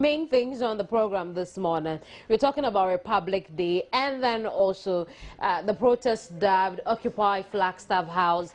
Main things on the program this morning. We're talking about Republic Day and then also the protest dubbed Occupy Flagstaff House,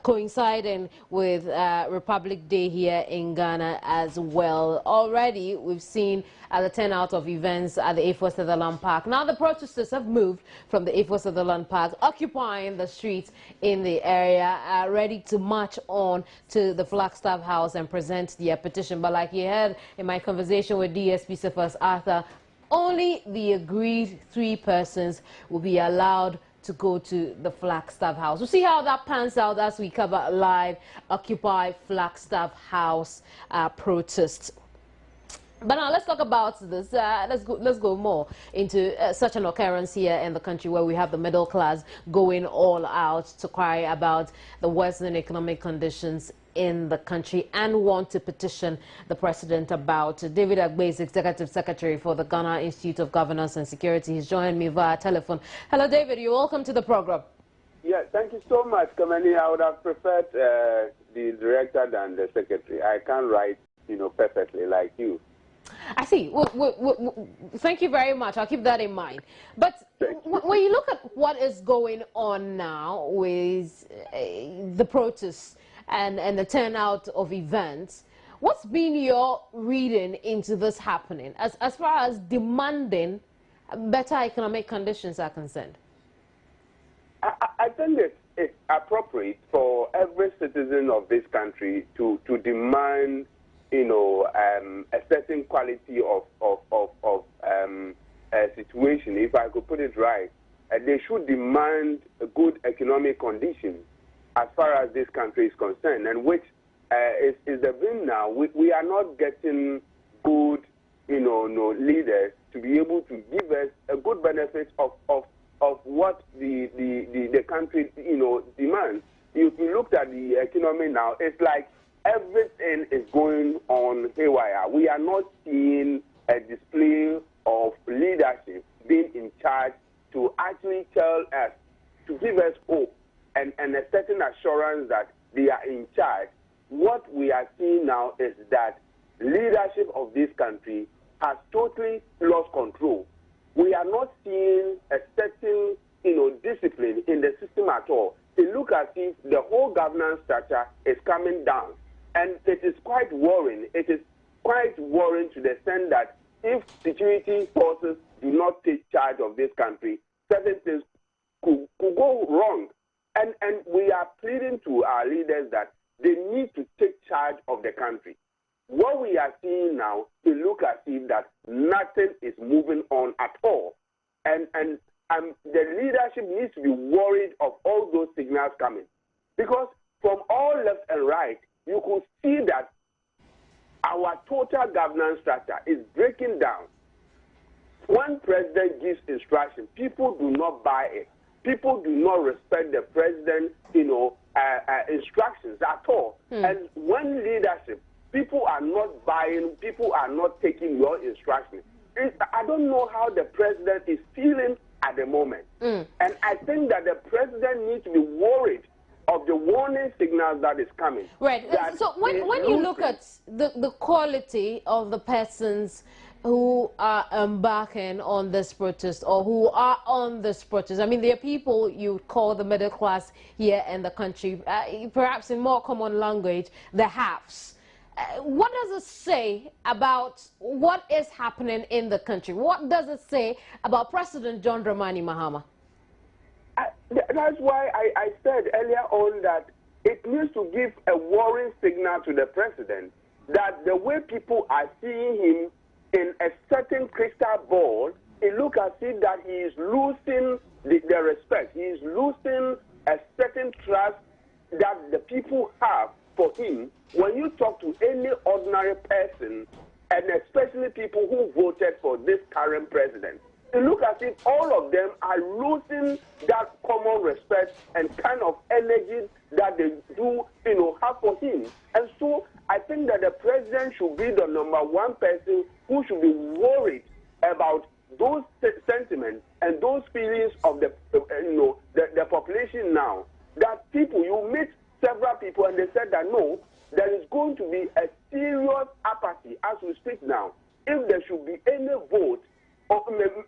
coinciding with Republic Day here in Ghana as well. Already we've seen the turnout of events at the A4 Sutherland Park. Now the protesters have moved from the A4 Sutherland Park, occupying the streets in the area, ready to march on to the Flagstaff House and present their petition. But like you heard in my conversation with DSP Cephas Arthur, only the agreed 3 persons will be allowed to go to the Flagstaff House. We'll see how that pans out as we cover live Occupy Flagstaff House protests. But now let's talk about this. Let's go more into such an occurrence here in the country where we have the middle class going all out to cry about the worsening economic conditions in the country and want to petition the president about. David Agbe is Executive Secretary for the Ghana Institute of Governance and Security. He's joined me via telephone. Hello, David. You're welcome to the program. Yeah, thank you so much, Kamani. I would have preferred the director than the secretary. I can't write, perfectly like you. I see. Thank you very much. I'll keep that in mind. But when you look at what is going on now with the protests and the turnout of events, what's been your reading into this happening as far as demanding better economic conditions are concerned? I think it's appropriate for every citizen of this country to demand a certain quality of situation, if I could put it right. They should demand a good economic condition as far as this country is concerned, and which is the thing now. We are not getting good, leaders to be able to give us a good benefit of what the country, demands. If you looked at the economy now, it's like everything is going on haywire. We are not seeing a display of leadership being in charge to actually tell us, to give us hope and a certain assurance that they are in charge. What we are seeing now is that leadership of this country has totally lost control. We are not seeing a certain, discipline in the system at all. It looks as if the whole governance structure is coming down. And it is quite worrying. It is quite worrying to the extent that if security forces do not take charge of this country, certain things could go wrong. And we are pleading to our leaders that they need to take charge of the country. What we are seeing now, it looks as if that nothing is moving on at all. And the leadership needs to be worried of all those signals coming. Because from all left and right, you could see that our total governance structure is breaking down. When president gives instruction, people do not buy it. People do not respect the president's, instructions at all. And when leadership, people are not buying, people are not taking your instructions. I don't know how the president is feeling at the moment. And I think that the president needs to be worried of the warning signals that is coming. Right. So when you look at the quality of the persons who are embarking on this protest or who are on this protest, I mean, there are people you call the middle class here in the country, perhaps in more common language, the haves. What does it say about what is happening in the country? What does it say about President John Dramani Mahama? That's why I said earlier on that it needs to give a warning signal to the president that the way people are seeing him in a certain crystal ball, it looks as if that he is losing the respect. He is losing a certain trust that the people have for him. When you talk to any ordinary person, and especially people who voted for this current president, it looks as if all of them are losing that common respect and kind of energy that they do, have for him. And so I think that the president should be the #1 person who should be worried about those sentiments and those feelings of the population now. That people, you meet several people and they said that no, there is going to be a serious apathy as we speak now. If if there should be any vote or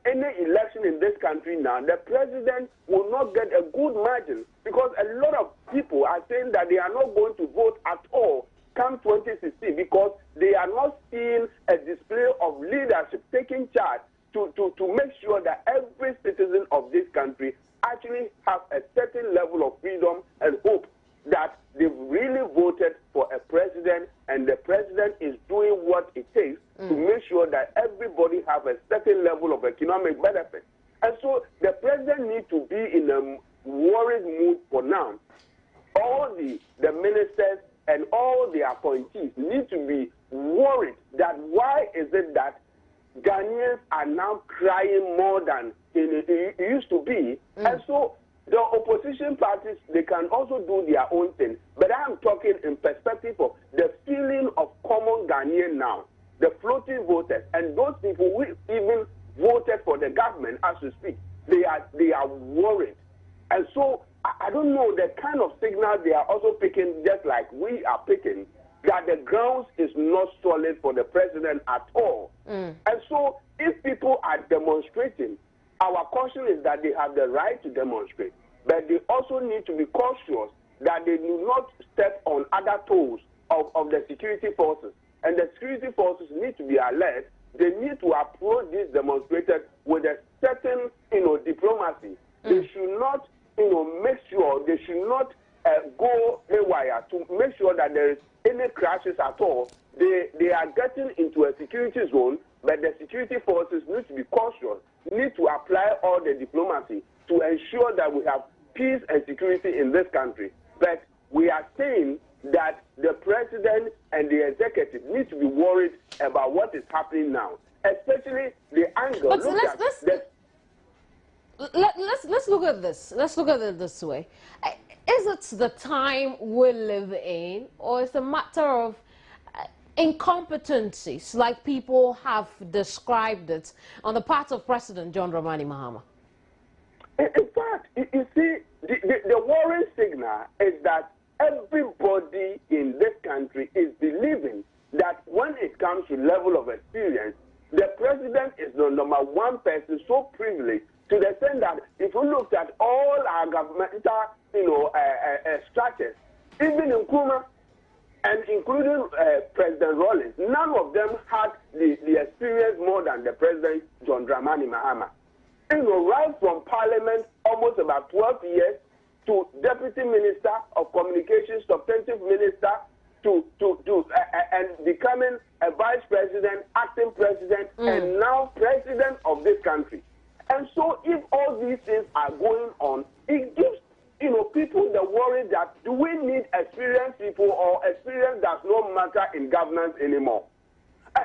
any election in this country now, the president will not get a good margin, because a lot of people are saying that they are not going to vote at all come 2016 because they are not seeing a display of leadership taking charge to make sure that every citizen of this country actually have a certain level of freedom and hope that they've really voted for a president, and the president is doing what it takes to make sure that everybody have a certain level of economic benefit. And so the president needs to be in a worried mood for now. All the ministers and all the appointees need to be worried that why is it that Ghanaians are now crying more than it used to be. And so the opposition parties, they can also do their own thing. But I'm talking in perspective of the feeling of common Ghanaian now, the floating voters, and those people who even voted for the government as we speak. They are worried. And so I don't know the kind of signal they are also picking, just like we are picking, that the grounds is not solid for the president at all. And so if people are demonstrating, our caution is that they have the right to demonstrate, but they also need to be cautious that they do not step on other toes of the security forces. And the security forces need to be alert. They need to approach these demonstrators with a certain, diplomacy. They should not, make sure they should not go haywire to make sure that there is any crashes at all. They are getting into a security zone, but the security forces need to be cautious, need to apply all the diplomacy to ensure that we have peace and security in this country. But we are saying that the president and the executive need to be worried about what is happening now, especially the angle. But let's look at this. Let's look at it this way. Is it the time we live in, or is it a matter of incompetencies, like people have described it, on the part of President John Dramani Mahama? In fact, you see, the worrying signal is that everybody in this country is believing that when it comes to level of experience, the president is the number one person so privileged to the extent that if you looked at all our governmental, structures, even in Kuma and including President Rawlings, none of them had the experience more than the President John Dramani Mahama. Right from Parliament, almost about 12 years, to Deputy Minister of Communications, Substantive Minister, and becoming a Vice President, Acting President, and now President of this country. And so if all these things are going on, it gives people the worry that do we need experienced people, or experience does not matter in governance anymore.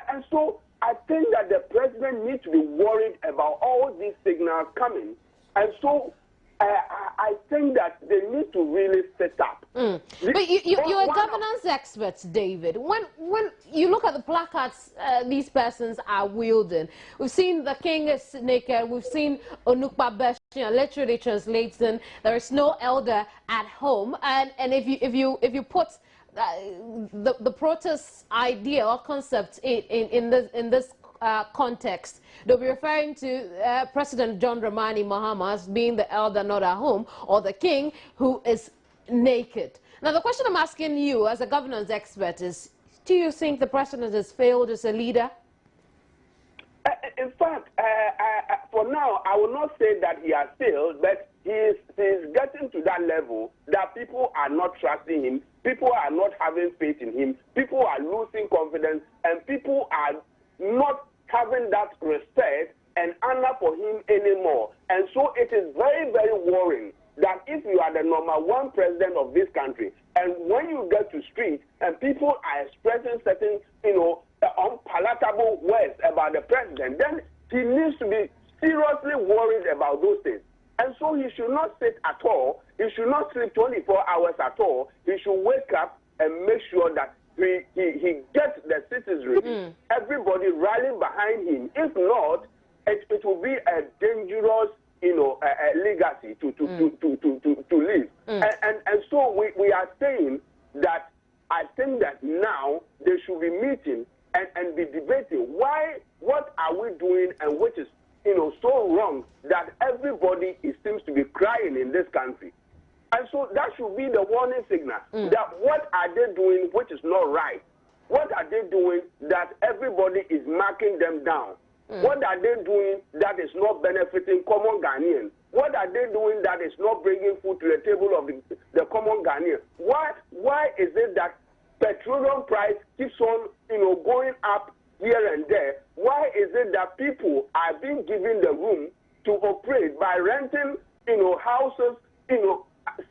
And so I think that the president needs to be worried about all these signals coming. And so I think that they need to really set up. But you're a governance expert, David. When you look at the placards these persons are wielding, we've seen the king is naked, we've seen Onukpa Beshian literally translating, there is no elder at home, and if you put the protest idea or concept in this context, they'll be referring to President John Dramani Mahama as being the elder not at home, or the king who is naked. Now, the question I'm asking you as a governance expert is, do you think the president has failed as a leader? In fact, for now, I will not say that he has failed, but he is getting to that level that people are not trusting him, people are not having faith in him, people are losing confidence, and people are not having that respect and honor for him anymore. And so it is very, very worrying that if you are the number one president of this country, and when you get to street and people are expressing certain, unpalatable words about the president, then he needs to be seriously worried about those things. And so he should not sit at all. He should not sleep 24 hours at all. He should wake up and make sure that he gets the citizenry, everybody rallying behind him. If not, it will be a dangerous, legacy to live. And so we are saying that I think that now they should be meeting and be debating what are we doing and which is so wrong that everybody seems to be crying in this country. And so that should be the warning signal that what are they doing which is not right? What are they doing that everybody is marking them down? What are they doing that is not benefiting common Ghanaians? What are they doing that is not bringing food to the table of the common Ghanaian? Why is it that petroleum price keeps on going up here and there? Why is it that people are being given the room to operate by renting houses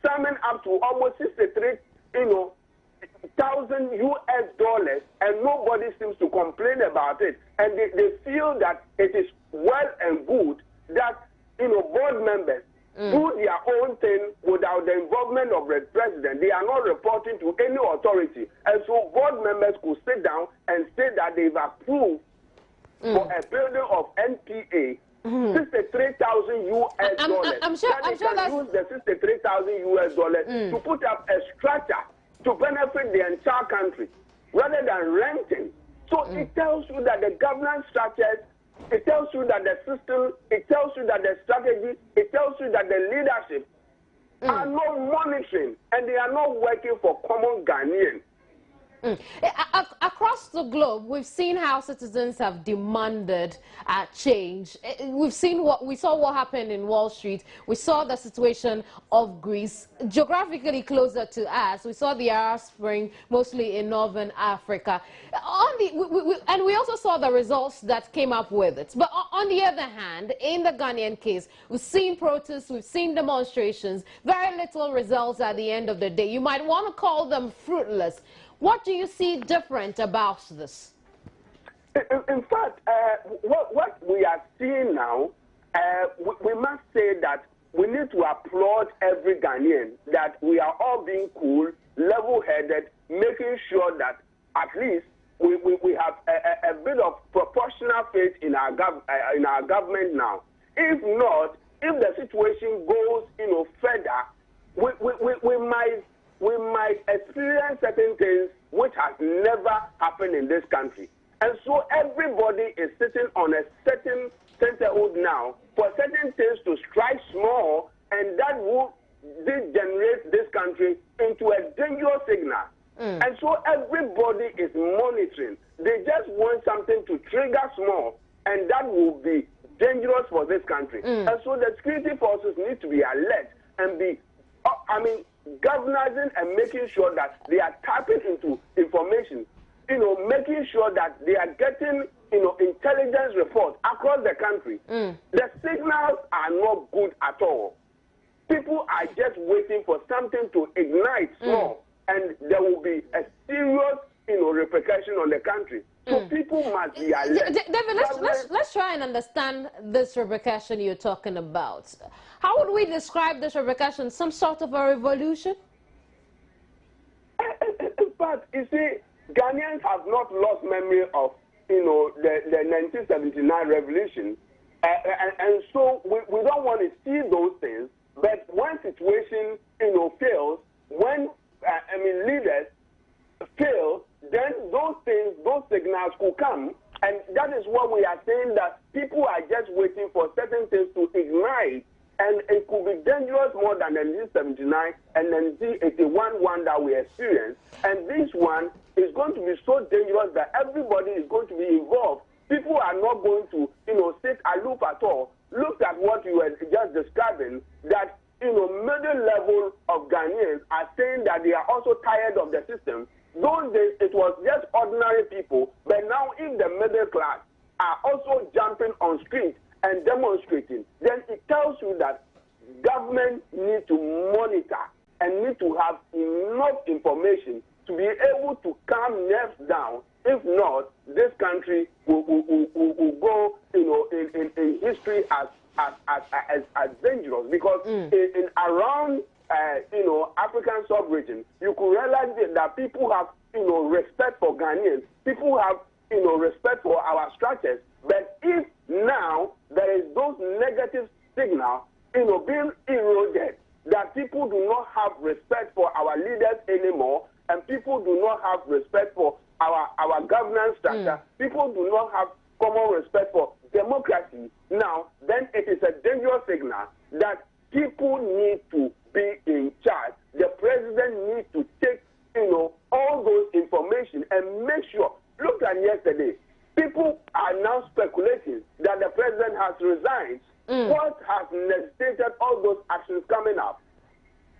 summing up to almost 63,000 US dollars, and nobody seems to complain about it, and they feel that it is well and good that board members do their own thing without the involvement of the president. They are not reporting to any authority, and so board members could sit down and say that they've approved for a building of NPA 63,000 US dollars. I'm sure that's... use the 63,000 US dollars to put up a structure to benefit the entire country rather than renting. So it tells you that the governance structures, it tells you that the system, it tells you that the strategy, it tells you that the leadership are not monitoring and they are not working for common Ghanaians. Across the globe, we've seen how citizens have demanded change. We saw what happened in Wall Street. We saw the situation of Greece, geographically closer to us. We saw the Arab Spring, mostly in Northern Africa. And we also saw the results that came up with it. But on the other hand, in the Ghanaian case, we've seen protests, we've seen demonstrations, very little results at the end of the day. You might want to call them fruitless. What do you see different about this? In fact, what we are seeing now, we must say that we need to applaud every Ghanaian that we are all being cool, level-headed, making sure that at least we have a bit of proportional faith in our government now. If not, if the situation goes further, we might experience certain things which has never happened in this country. And so everybody is sitting on a certain centerhood now for certain things to strike small, and that will degenerate this country into a dangerous signal. And so everybody is monitoring. They just want something to trigger small, and that will be dangerous for this country. And so the security forces need to be alert and be, galvanizing and making sure that they are tapping into information, making sure that they are getting, intelligence reports across the country. The signals are not good at all. People are just waiting for something to ignite small, and there will be a serious, repercussion on the country. So people must be alert. David, let's try and understand this repercussion you're talking about. How would we describe this repercussion? Some sort of a revolution? In fact, you see, Ghanaians have not lost memory of, the 1979 revolution. And so we don't want to see those things. But when situation, fails, when, leaders fail, then those things, those signals could come. And that is what we are saying, that people are just waiting for certain things to ignite. And it could be dangerous more than the 1979 and then the 81 one that we experienced. And this one is going to be so dangerous that everybody is going to be involved. People are not going to, sit aloof at all. Look at what you were just describing, that, middle level of Ghanaians are saying that they are also tired of the system. Those days, it was just ordinary people. But now, if the middle class are also jumping on streets and demonstrating, then it tells you that government need to monitor and need to have enough information to be able to calm nerves down. If not, this country will go, in history as dangerous. Because in around, African sub-region, you could realize that people have, respect for Ghanaians. People have, respect for our structures. But if now there is those negative signals, being eroded, that people do not have respect for our leaders anymore, and people do not have respect for our governance structure, party now, then it is a dangerous signal that people need to be in charge. The president needs to take, all those information and make sure. Look at yesterday. People are now speculating that the president has resigned. What has necessitated all those actions coming up?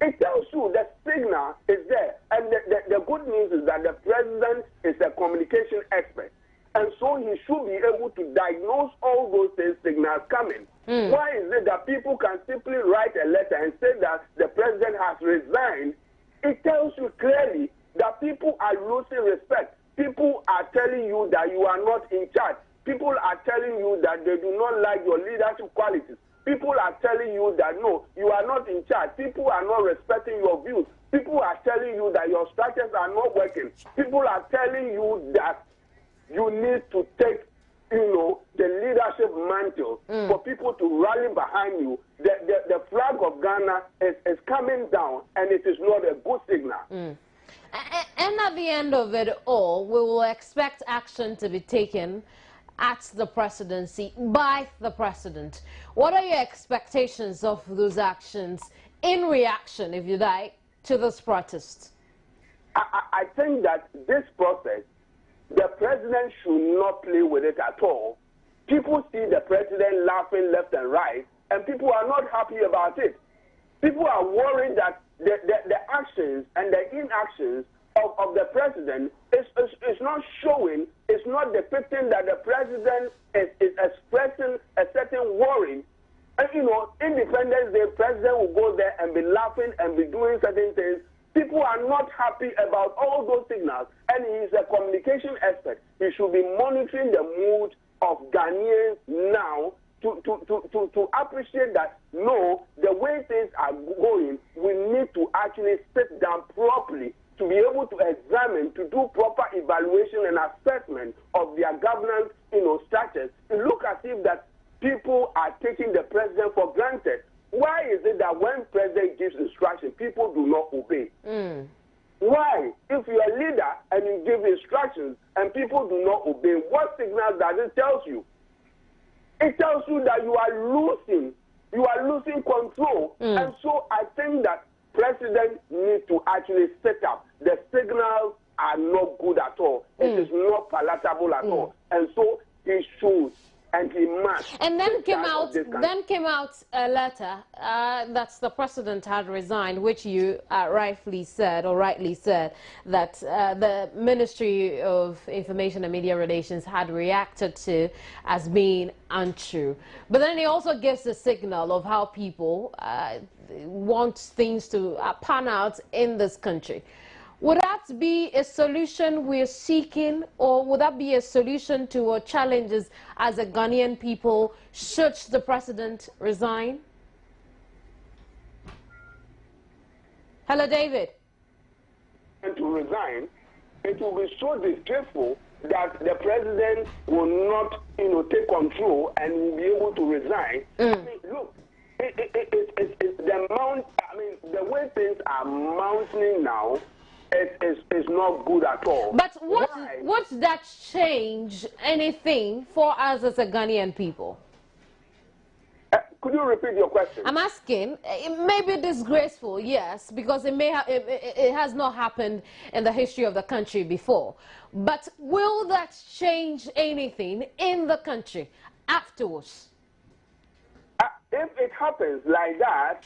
It tells you the signal is there. And the good news is that the president is a communication expert. And so he should be able to diagnose all those signals coming. Why is it that people can simply write a letter and say that the president has resigned? It tells you clearly that people are losing respect. People are telling you that you are not in charge. People are telling you that they do not like your leadership qualities. People are telling you that, no, you are not in charge. People are not respecting your views. People are telling you that your structures are not working. People are telling you that you need to take, the leadership mantle for people to rally behind you. The flag of Ghana is coming down, and it is not a good signal. And at the end of it all, we will expect action to be taken at the presidency by the president. What are your expectations of those actions in reaction, if you like, to this protest? I think that this process, the president should not play with it at all. People see the president laughing left and right, and people are not happy about it. People are worried that the actions and the inactions of the president is not showing, it's not depicting that the president is expressing a certain worry. And, Independence Day, president will go there and be laughing and be doing certain things. People are not happy about all those signals, and he is a communication expert. He should be monitoring the mood of Ghanaians now to appreciate that, no, the way things are going, we need to actually sit down properly to be able to examine, to do proper evaluation and assessment of their governance, structures. It looks as if that people are taking the president for granted. Why is it that when president gives instruction, people do not obey? Why? If you're a leader and you give instructions and people do not obey, what signal does it tell you? It tells you that you are losing control. And so I think that president needs to actually set up. The signals are not good at all. It is not palatable at all. And so he should and he must. And then came out a letter that the president had resigned, which you rightly said that the Ministry of Information and Media Relations had reacted to as being untrue. But then he also gives a signal of how people want things to pan out in this country. Would that be a solution we're seeking, or would that be a solution to our challenges as a Ghanaian people should the president resign? Hello, David. And to resign, it will be so disgraceful that the president will not, take control and will be able to resign. I mean, look, it's the way things are mounting now. Is not good at all. But what's that change anything for us as a Ghanaian people? Could you repeat your question? I'm asking, it may be disgraceful, yes, because it has not happened in the history of the country before. But will that change anything in the country afterwards? If it happens like that,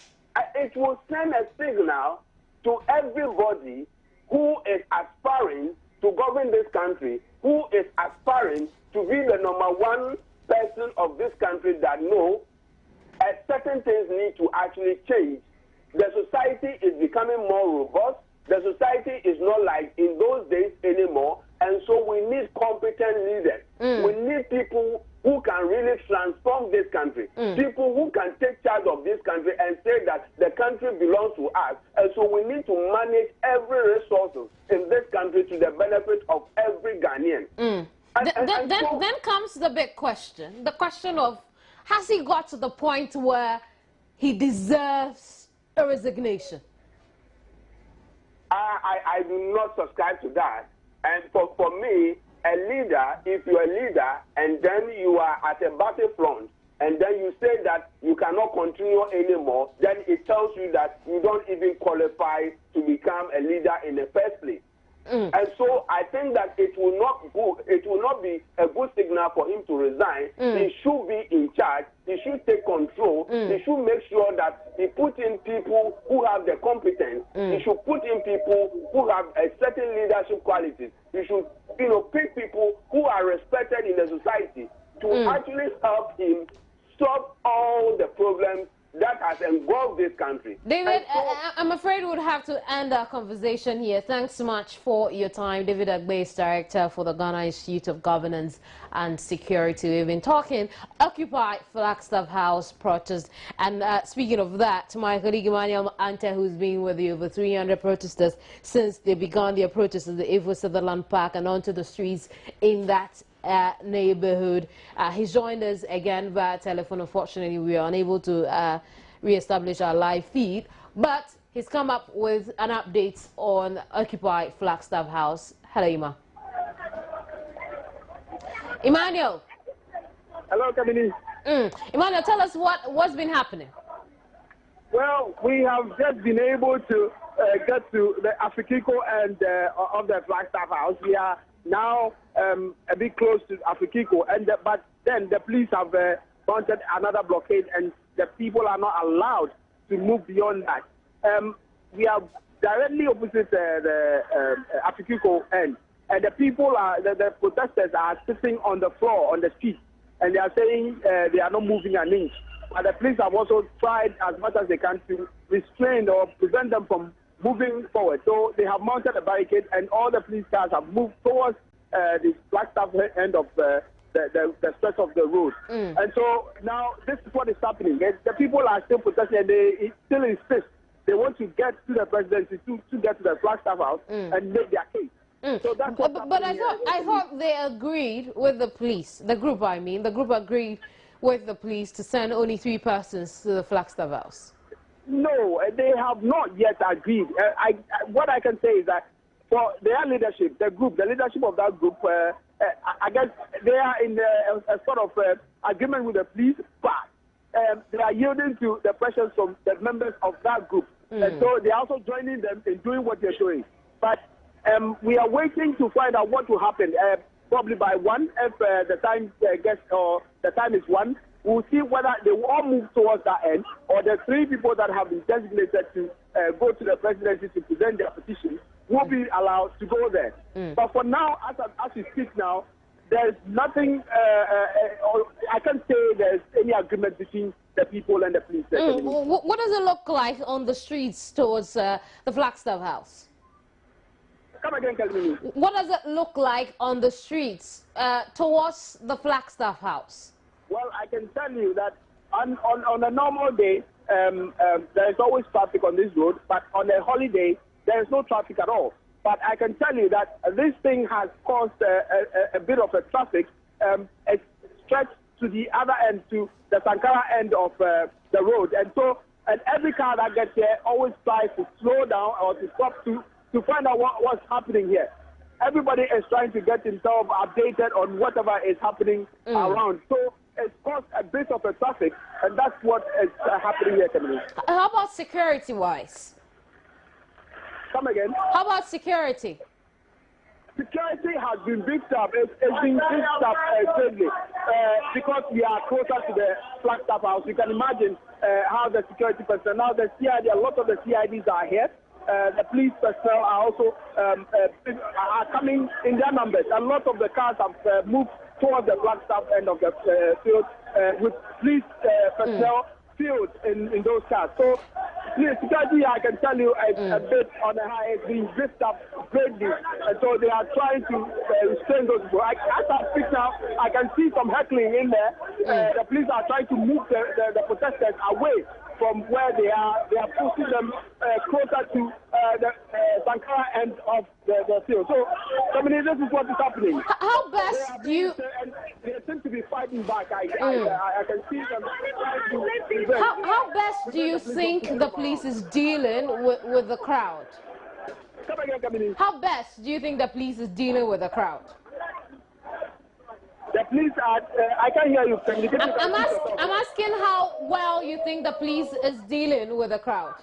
it will send a signal to everybody who is aspiring to govern this country, who is aspiring to be the #1 person of this country, that no, certain things need to actually change. The society is becoming more robust. The society is not like in those days anymore, and so we need competent leaders. We need people who can really transform this country, people who can take charge of this country and say that the country belongs to us. And so we need to manage every resource in this country to the benefit of every Ghanaian. Then comes the big question, the question of, has he got to the point where he deserves a resignation? I do not subscribe to that. And for me, a leader, if you're a leader and then you are at a battlefront and then you say that you cannot continue anymore, then it tells you that you don't even qualify to become a leader in the first place. And so I think that it will not be a good signal for him to resign. He should be in charge. He should take control. He should make sure that he put in people who have the competence. He should put in people who have a certain leadership qualities. He should, pick people who are respected in the society to actually help him solve all the problems that has engulfed this country. David, I'm afraid we would have to end our conversation here. Thanks so much for your time. David Agbe is Director for the Ghana Institute of Governance and Security. We've been talking Occupy Flagstaff House protest. And speaking of that, my colleague Emmanuel Ante, who's been with the over 300 protesters since they began their protests at the Evo Sutherland Park and onto the streets in that neighborhood. He's joined us again via telephone. Unfortunately, we are unable to re-establish our live feed, but he's come up with an update on Occupy Flagstaff House. Hello, Ima. Emmanuel. Hello, Kamini. Emmanuel, tell us what's been happening. Well, we have just been able to get to the Afikiko end of the Flagstaff House. We are now a bit close to Afikiko, but then the police have mounted another blockade, and the people are not allowed to move beyond that. We are directly opposite the Afikiko end, and the people the protesters are sitting on the floor on the street, and they are saying they are not moving an inch. But the police have also tried as much as they can to restrain or prevent them from moving forward. So they have mounted a barricade, and all the police cars have moved towards the Flagstaff end of the stretch of the road. And so now this is what is happening. The people are still protesting, and they still insist they want to get to the presidency, to get to the Flagstaff House and make their case. So that's but I thought they agreed with the police, the group agreed with the police to send only 3 persons to the Flagstaff House. No, they have not yet agreed. What I can say is that for their leadership, the leadership of that group, I guess they are in a sort of agreement with the police, but they are yielding to the pressures from the members of that group. And so they are also joining them in doing what they're doing. But we are waiting to find out what will happen. Probably by 1, if the time gets, or the time is 1, we'll see whether they will all move towards that end, or the 3 people that have been designated to go to the presidency to present their petition will be allowed to go there. But for now, as we speak now, there's nothing, I can't say there's any agreement between the people and the police. What does it look like on the streets towards the Flagstaff House? Come again, Kalmini. What does it look like on the streets towards the Flagstaff House? Well, I can tell you that on a normal day, there is always traffic on this road, but on a holiday, there is no traffic at all. But I can tell you that this thing has caused a bit of a traffic. It's stretched to the other end, to the Sankara end of the road. And so every car that gets here always tries to slow down or to stop to find out what's happening here. Everybody is trying to get himself updated on whatever is happening around. So it's caused a bit of a traffic, and that's what is happening here, Kamini. How about security-wise? Come again? How about security? Security has been beefed up. It's been beefed up greatly because we are closer to the Flagstaff House. You can imagine how the security personnel, now the CID, a lot of the CIDs are here. The police personnel are also are coming in their numbers. A lot of the cars have moved towards the Flagstaff end of the field with police personnel field in those cars. So the security, I can tell you, is a bit on the high. It's being dripped up greatly, and so they are trying to restrain those people. As I speak now, I can see some heckling in there. The police are trying to move the protesters away from where they are. They are pushing them closer to the Sankara end of the field. So, I mean, this is what is happening. How best do you... They seem to be fighting back. I can see them trying to... How best do you think the police is dealing with the crowd? Come again, Kamini. How best do you think the police is dealing with the crowd? The police are, I can't hear you. I'm asking how well you think the police is dealing with the crowd.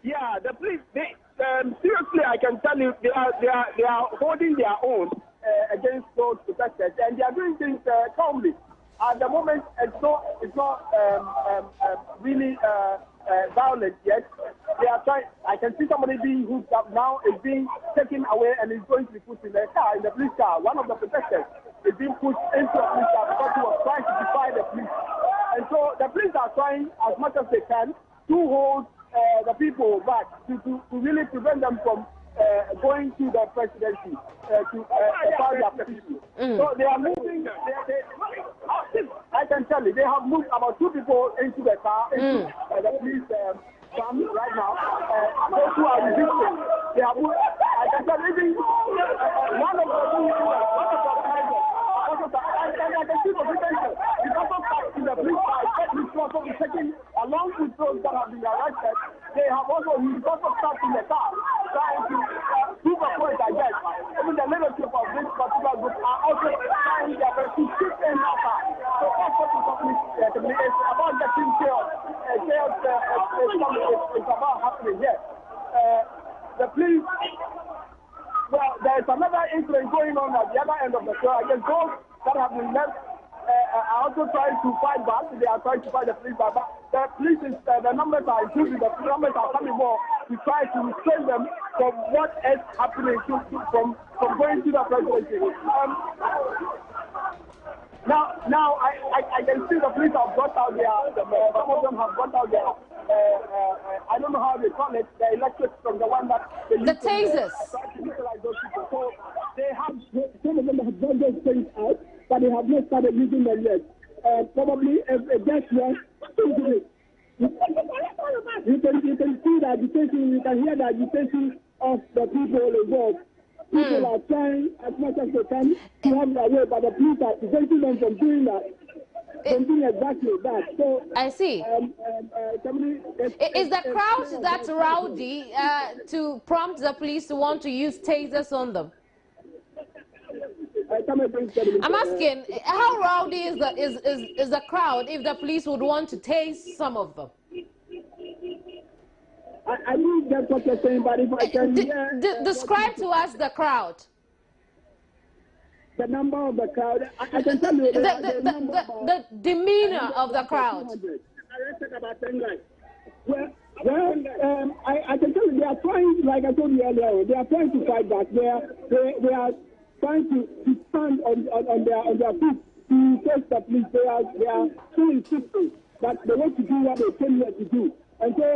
Yeah, the police, seriously, I can tell you, they are holding their own against those protesters, and they are doing things calmly. At the moment, it's not really violent yet. They are trying. I can see somebody being hooked up now, is being taken away, and is going to be put in the car, in the police car. One of the protesters is being put into a police car because he was trying to defy the police. And so the police are trying as much as they can to hold the people back, to really prevent them from going to the presidency to file their petition. So they are moving. I can tell you, they have moved about 2 people into the car, into the police van right now. Those who are resisting, they have moved. I can tell you, one of the I can see the potential. It's also stuck in the police car. He's also taken along with those that have been arrested. He's also stuck in the car, trying to prove a point, I guess. Even the leadership of this particular group are also trying their best to shift in that car. So that's what it's about getting chaos. Chaos is about happening here. The police, well, there's another incident going on at the other end of the show. I guess those that have been left are also trying to fight back. They are trying to fight the police back. But the police the numbers are increasing. The numbers are coming more to try to restrain them from what is happening from going to the presidency. Now I can see the police have brought out some of them have brought out their I don't know how they call it, the electric from the one that they use. The tasers. So they have, some of them have brought those things out, but they have not started using them yet. Probably a guest was into it. You can see the agitation, you can hear the agitation of the people involved. People are trying as much as they can to have their way, but the police are preventing them from doing that. Something exactly that. So I see. Is the crowd that rowdy to prompt the police to want to use tasers on them? I'm asking, how rowdy is the crowd if the police would want to tase some of them? I didn't get what you're saying, but if I can describe to us the crowd. The number of the crowd, I can tell you the demeanor of the crowd. Arrested about 10 guys. Well, I can tell you they are trying, like I told you earlier, they are trying to fight back. They are trying to stand on their feet to face the police. They are so insistent that they want to do what they came here to do. And so,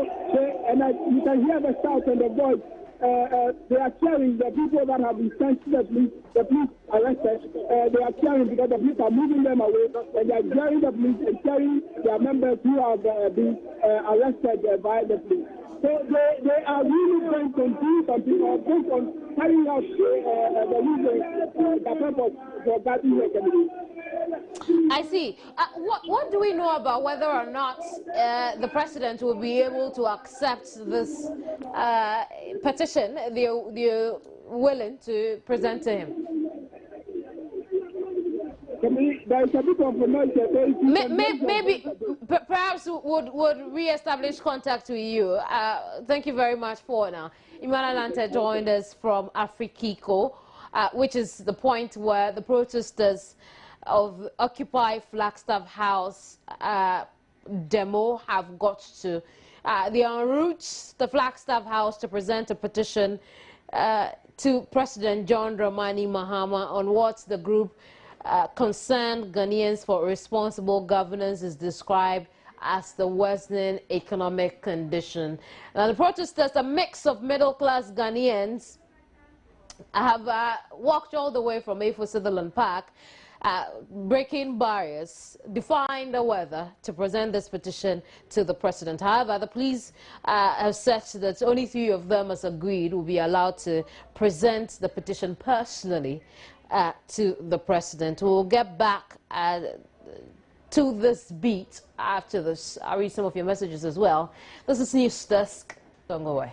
you can hear the shout and the voice. They are cheering the people that have been sent to the police arrested. They are cheering because the police are moving them away, and they are cheering the police and cheering their members who have been arrested by the police. So they are really going to do something or based on carrying out the reason, the purpose for gathering the community. I see. What do we know about whether or not the president will be able to accept this petition they're willing to present to him? Maybe perhaps would re-establish contact with you. Thank you very much for now. Emmanuel Ante joined us from Afrikiko, which is the point where the protesters of Occupy Flagstaff House demo have got to. They are en route the Flagstaff House to present a petition to President John Dramani Mahama on what the group Concerned Ghanaians for Responsible Governance is described as the worsening economic condition. Now, the protesters, a mix of middle-class Ghanaians, have walked all the way from A4 Sutherland Park, breaking barriers, defying the weather to present this petition to the president. However, the police have said that only 3 of them, as agreed, will be allowed to present the petition personally to the president. We'll get back to this beat after this. I'll read some of your messages as well. This is News Desk. Don't go away.